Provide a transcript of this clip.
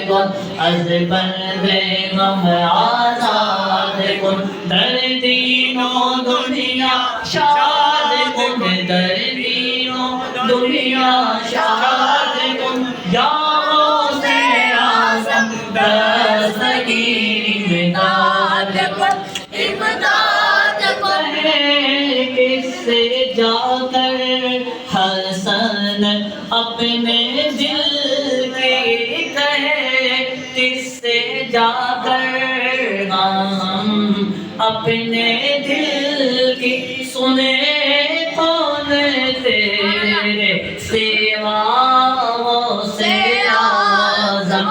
کن از بند غم آزاد کن در دین و دنیا شاد کن در دین و دنیا شاد کن یا غوث اعظم دستگیر امداد کن امداد کن کس سے جا کر حسن اپنے دل کی کہے کس سے جا کر ہم اپنے دل کی سنے کون تیرے سوا غوث اعظم